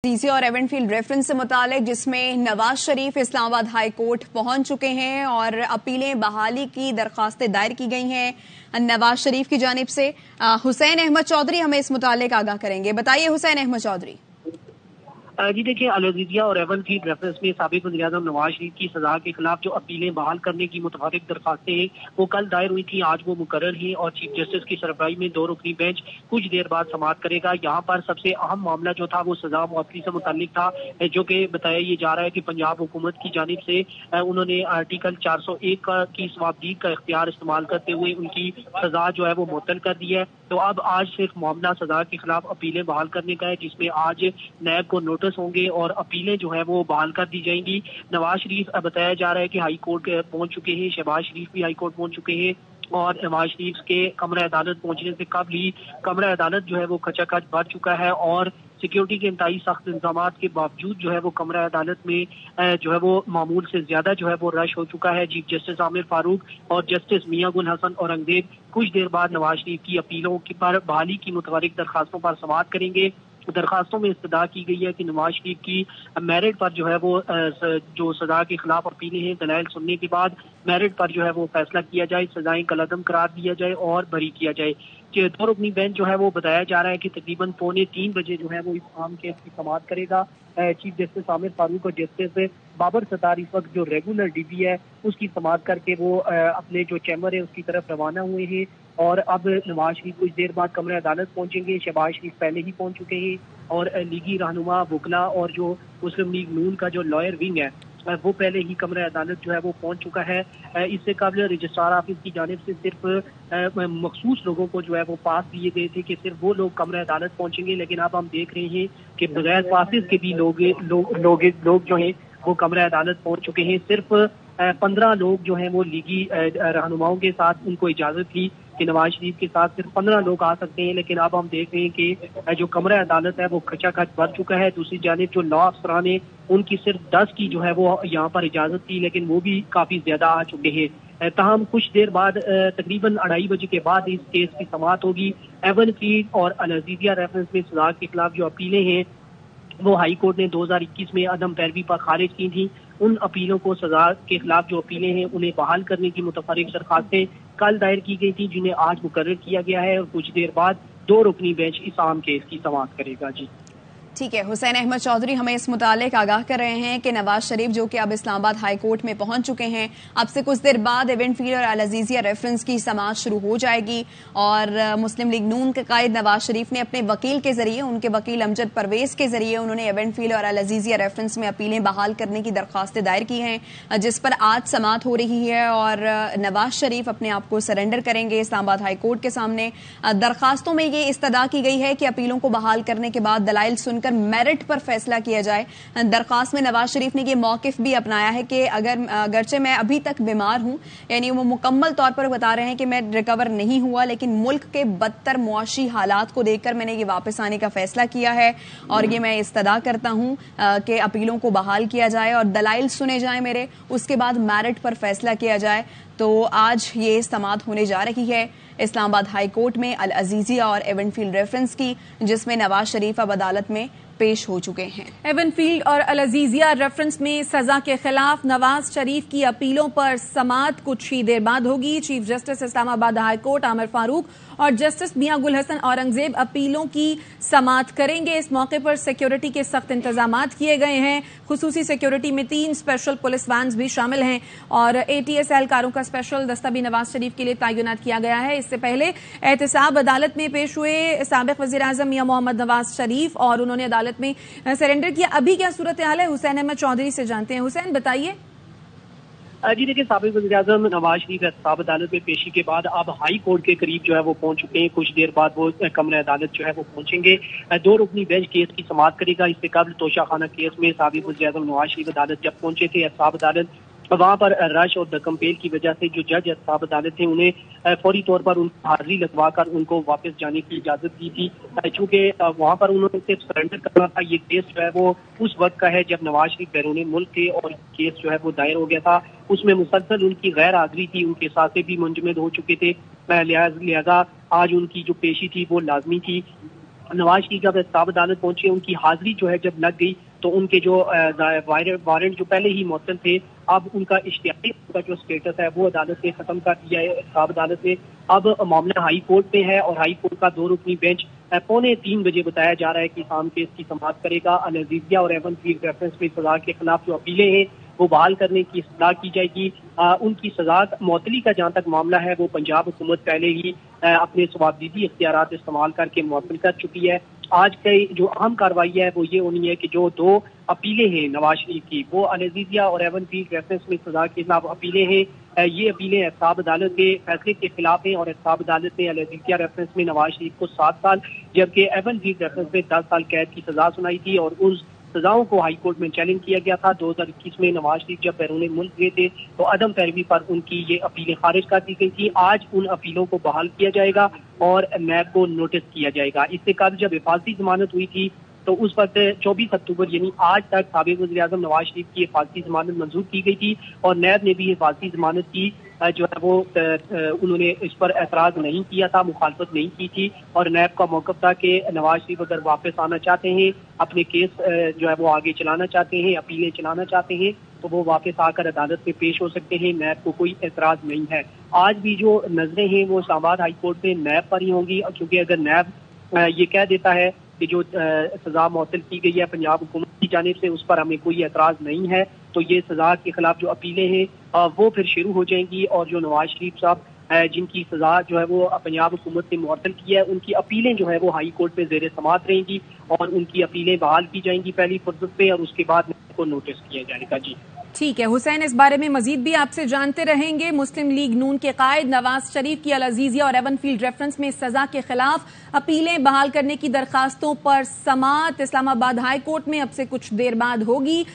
Aziziyah और एवेंफील्ड reference से मुतालिक जिसमें नवाज शरीफ इस्लामाबाद हाई कोर्ट पहुंच चुके हैं और अपीलें बहाली की दरखास्तें दायर की गई हैं नवाज शरीफ की जानिब से। हुसैन अहमद चौधरी हमें इस मुतालिक आगाह करेंगे। बताइए हुसैन अहमद चौधरी। जी देखिए, अजीज़िया और एवेंफील्ड रेफरेंस में साबिक वज़ीर-ए-आज़म नवाज शरीफ की सजा के खिलाफ जो अपीलें बहाल करने की मुतफारिक दरखास्तें हैं वो कल दायर हुई थी, आज वो मुकर्रर हैं और चीफ जस्टिस की सरबराही में 2 रुकनी बेंच कुछ देर बाद समाअत करेगा। यहाँ पर सबसे अहम मामला जो था वो सजा मुआफ़ी से मुताल्लिक था, जो कि बताया ये जा रहा है कि पंजाब हुकूमत की जानिब से उन्होंने आर्टिकल 401 की सवाबदीद का इख्तियार इस्तेमाल करते हुए उनकी सजा जो है वो मुअत्तल कर दी है। तो अब आज सिर्फ मामला सजा के खिलाफ अपीलें बहाल करने का है, जिसमें आज नैब को नोटिस होंगे और अपीलें जो है वो बहाल कर दी जाएंगी। नवाज शरीफ बताया जा रहा है कि हाई कोर्ट पहुंच चुके हैं, शहबाज शरीफ भी हाई कोर्ट पहुंच चुके हैं और नवाज शरीफ के कमरा अदालत पहुंचने से कबल ही कमरा अदालत जो है वो खचाखच भर चुका है और सिक्योरिटी के इंतहाई सख्त इंतजाम के बावजूद जो है वो कमरा अदालत में जो है वो मामूल से ज्यादा जो है वो रश हो चुका है। चीफ जस्टिस आमिर फारूक और जस्टिस मियां गुल हसन औरंगजेब कुछ देर बाद नवाज शरीफ की अपीलों की पर बहाली की मुतवारिक दरखास्तों पर समाअत करेंगे। दरखास्तों में इस्तदा की गई है कि नवाज शरीफ की मेरिट पर जो है वो जो सजा के खिलाफ अपीलें हैं दलाइल सुनने के बाद मेरिट पर जो है वो फैसला किया जाए, सजाएं कलअदम करार दिया जाए और बरी किया जाए। 2 रुकनी बेंच जो है वो बताया जा रहा है कि तकरीबन 2:45 बजे जो है वो इस अहम केस की समाअत करेगा। चीफ जस्टिस आमिर फारूक और जस्टिस बाबर सत्तार इस वक्त जो रेगुलर डीबी है उसकी समाअत करके वो अपने जो चैम्बर है उसकी तरफ रवाना हुए हैं और अब नवाज शरीफ कुछ देर बाद कमरा अदालत पहुंचेंगे। शहबाज शरीफ पहले ही पहुंच चुके हैं और लीगी रहनुमा वकला और जो मुस्लिम लीग नून का जो लॉयर विंग है वो पहले ही कमरा अदालत जो है वो पहुंच चुका है। इससे कबल रजिस्ट्रार ऑफिस की जानिब से सिर्फ मखसूस लोगों को जो है वो पास दिए गए थे कि सिर्फ वो लोग कमरा अदालत पहुंचेंगे, लेकिन अब हम देख रहे हैं कि बगैर पासिस के भी लोग जो हैं वो कमरा अदालत पहुंच चुके हैं। सिर्फ 15 लोग जो हैं वो लीगी रहनुमाओं के साथ उनको इजाजत थी कि नवाज शरीफ के साथ सिर्फ 15 लोग आ सकते हैं, लेकिन अब हम देख रहे हैं कि जो कमरा अदालत है वो खचाखच भर चुका है। दूसरी जानिब जो लॉ अफसरान है उनकी सिर्फ 10 की जो है वो यहाँ पर इजाजत थी, लेकिन वो भी काफी ज्यादा आ चुके हैं। तमाम कुछ देर बाद तकरीबन 2:30 बजे के बाद इस केस की समाअत होगी। एवेंफील्ड और अजीज़िया रेफरेंस में सजा के खिलाफ जो अपीलें हैं वो हाई कोर्ट ने 2021 में अदम पैरवी पर खारिज की थी। उन अपीलों को सजा के खिलाफ जो अपीलें हैं उन्हें बहाल करने की मुतफरिक दरखास्तें कल दायर की गई थी, जिन्हें आज मुकर्रर किया गया है और कुछ देर बाद 2 रुकनी बेंच इस आम केस की समाअत करेगा। जी ठीक है, हुसैन अहमद चौधरी हमें इस मुतालिक आगाह कर रहे हैं कि नवाज शरीफ जो कि अब इस्लामाबाद हाई कोर्ट में पहुंच चुके हैं, अब से कुछ देर बाद एवेंफील्ड और अजीज़िया रेफरेंस की समाअत शुरू हो जाएगी और मुस्लिम लीग नून के कायद नवाज शरीफ ने अपने वकील के जरिए, उनके वकील अमजद परवेज के जरिए उन्होंने एवेंफील्ड और अजीज़िया रेफरेंस में अपीलें बहाल करने की दरखास्तें दायर की हैं, जिस पर आज समाअत हो रही है और नवाज शरीफ अपने आप को सरेंडर करेंगे इस्लामाबाद हाई कोर्ट के सामने। दरखास्तों में ये इस्तदा की गई है कि अपीलों को बहाल करने के बाद दलाइल सुनकर मेरिट पर फैसला किया जाए। दरखास्त में नवाज शरीफ ने ये मौकिफ भी अपनाया है कि अगरचे मैं अभी तक बीमार हूं, यानी वो मुकम्मल तौर पर बता रहे हैं कि मैं रिकवर नहीं हुआ, लेकिन मुल्क के बदतर मुआशी हालात को देखकर मैंने ये वापस आने का फैसला किया है और ये मैं इस्तदा करता हूं कि अपीलों को बहाल किया जाए और दलाइल सुने जाए मेरे, उसके बाद मेरिट पर फैसला किया जाए। तो आज ये समाअत होने जा रही है इस्लामाबाद हाई कोर्ट में अजीज़िया और एवेंफील्ड रेफरेंस की, जिसमें नवाज शरीफ अब अदालत में पेश हो चुके हैं। एवेंफील्ड और अजीज़िया रेफरेंस में सजा के खिलाफ नवाज शरीफ की अपीलों पर समाअत कुछ ही देर बाद होगी। Chief justice Islamabad high court Aamir Farooq और जस्टिस मियां गुल हसन औरंगजेब अपीलों की समाअत करेंगे। इस मौके पर सिक्योरिटी के सख्त इंतजाम किए गए हैं। खुसूसी सिक्योरिटी में 3 स्पेशल पुलिस वैन्स भी शामिल हैं और ATS एहलकारों का स्पेशल दस्ता भी नवाज शरीफ के लिए तैनात किया गया है। इससे पहले एहतसाब अदालत में पेश हुए साबिक वज़ीर आज़म मियां मोहम्मद नवाज शरीफ और उन्होंने अदालत में सरेंडर किया। अभी क्या सूरत हाल है, हुसैन अहमद चौधरी से जानते हैं। हुसैन बताइए। जी देखिए, साबिक वज़ीर-ए-आज़म नवाज शरीफ एहतसाब अदालत में पेशी के बाद अब हाई कोर्ट के करीब जो है वो पहुंच चुके हैं। कुछ देर बाद वो कमरा अदालत जो है वो पहुंचेंगे। 2 रुकनी बेंच केस की समाअत करेगा। इससे कबल तोशाखाना केस में साबिक वज़ीर-ए-आज़म नवाज शरीफ अदालत जब पहुंचे थे एहतसाब अदालत, वहां पर रश और दकमपेल की वजह से जो जज एहतसाब अदालत थे उन्हें फौरी तौर पर उनको हाजिरी लगवाकर उनको वापस जाने की इजाजत दी थी, चूंकि वहां पर उन्होंने सिर्फ सरेंडर करना था। ये केस जो है वो उस वक्त का है जब नवाज शरीफ बैरून मुल्क थे और केस जो है वो दायर हो गया था। उसमें मुसलसल उनकी गैर हाजिरी थी, उनके साथे भी मुंजमद हो चुके थे, लिहाजा आज उनकी जो पेशी थी वो लाजमी थी। नवाज शरीफ जब एहतसाब अदालत पहुंचे, उनकी हाजिरी जो है जब लग गई तो उनके जो वारंट जो पहले ही मुअत्तल थे, अब उनका इश्तिहारी का जो स्टेटस है वो अदालत ने खत्म कर दिया है, एहतसाब अदालत ने। अब मामला हाई कोर्ट में है और हाई कोर्ट का 2 रुकनी बेंच 2:45 बजे बताया जा रहा है कि शाम केस की समाअत करेगा। अल-अज़ीज़िया और एवनफील्ड रेफरेंस में सजा के खिलाफ जो अपीलें हैं वो बहाल करने की इस्तलाह की जाएगी। उनकी सजा मुअत्तली का जहाँ तक मामला है वो पंजाब हुकूमत पहले ही अपने सवाबदीदी इख्तियारात इस्तेमाल करके मुअत्तल कर चुकी है। आज की जो अहम कार्रवाई है वो ये होनी है कि जो 2 अपीलें हैं नवाज शरीफ की, वो अल-अज़ीज़िया और एवनफील्ड रेफरेंस में सजा के खिलाफ अपीलें हैं। ये अपीलें एहतसाब अदालत के फैसले के खिलाफ हैं और एहतसाब अदालत ने अल-अज़ीज़िया रेफरेंस में नवाज शरीफ को 7 साल जबकि एवनफील्ड रेफरेंस में 10 साल कैद की सजा सुनाई थी और उस सजाओं को हाई कोर्ट में चैलेंज किया गया था। 2021 में नवाज शरीफ जब बैरून मुल्क गए थे तो अदम पैरवी पर उनकी ये अपीलें खारिज कर दी गई थी। आज उन अपीलों को बहाल किया जाएगा और नैब को नोटिस किया जाएगा। इससे कल जब हिफाजती जमानत हुई थी तो उस वक्त 24 अक्टूबर यानी आज तक साबिक वज़ीर-ए-आज़म नवाज शरीफ की हिफाजती जमानत मंजूर की गई थी और नैब ने भी हिफाजती जमानत की जो है वो उन्होंने इस पर एतराज नहीं किया था, मुखालफत नहीं की थी और नैब का मौक़िफ़ था कि नवाज शरीफ अगर वापस आना चाहते हैं, अपने केस जो है वो आगे चलाना चाहते हैं, अपीलें चलाना चाहते हैं तो वो वापस आकर अदालत में पेश हो सकते हैं। नैब को कोई एतराज नहीं है। आज भी जो नजरें हैं वो इस्लामाबाद हाई कोर्ट में नैब पर ही होंगी, क्योंकि अगर नैब ये कह देता है कि जो सजा मुअत्तल की गई है पंजाब हुकूमत की जानिब से उस पर हमें कोई एतराज नहीं है, तो ये सजा के खिलाफ जो अपीलें हैं वो फिर शुरू हो जाएंगी और जो नवाज शरीफ साहब जिनकी सजा जो है वो पंजाब हुकूमत ने मुअत्तल की है उनकी अपीलें जो है वो हाई कोर्ट में ज़ेर समाअत रहेंगी और उनकी अपीलें बहाल की जाएंगी पहली फुर्सत पे और उसके बाद को नोटिस किया जाएगा। जी ठीक है हुसैन, इस बारे में मजीद भी आपसे जानते रहेंगे। मुस्लिम लीग नून के कायद नवाज शरीफ की अल-अज़ीज़िया और एवनफील्ड रेफरेंस में सजा के खिलाफ अपीलें बहाल करने की दरखास्तों पर समाअत इस्लामाबाद हाई कोर्ट में अब से कुछ देर बाद होगी।